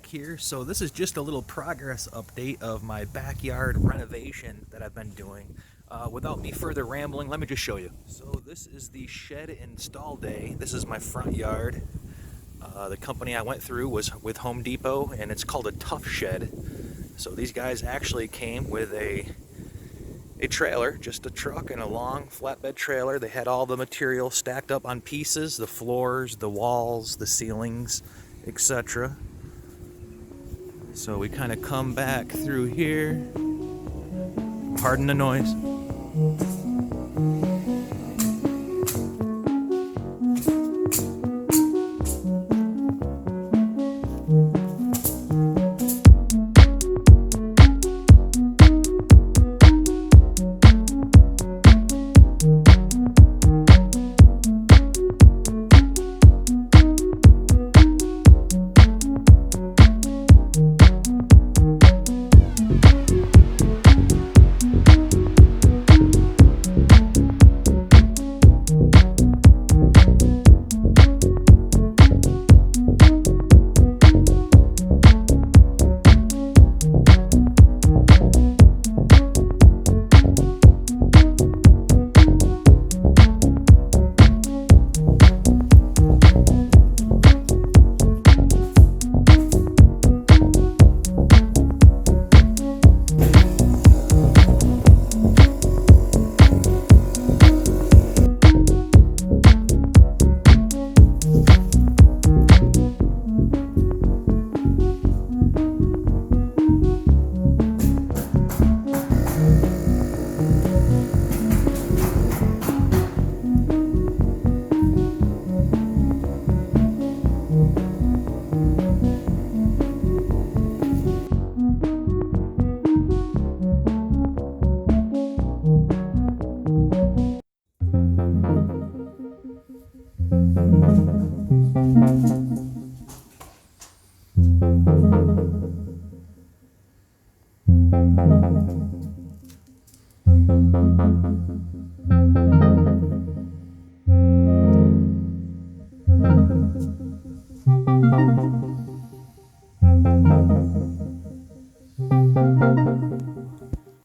back here. So this is just a little progress update of my backyard renovation that I've been doing. Without me further rambling, let me just show you. So this is the shed install day. This is my front yard. The company I went through was with Home Depot, and it's called a TuffShed. So these guys actually came with a trailer, just a truck and a long flatbed trailer. They had all the material stacked up on pieces, the floors, the walls, the ceilings, etc. So we kind of come back through here. Pardon the noise.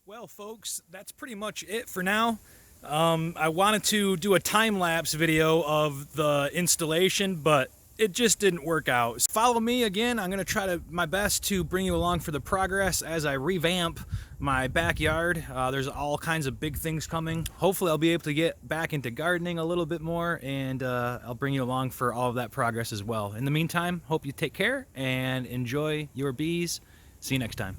Well, folks, that's pretty much it for now. I wanted to do a time-lapse video of the installation, but it just didn't work out. Follow me again. I'm going to try my best to bring you along for the progress as I revamp my backyard. There's all kinds of big things coming. Hopefully I'll be able to get back into gardening a little bit more, and I'll bring you along for all of that progress as well. In the meantime, hope you take care and enjoy your bees. See you next time.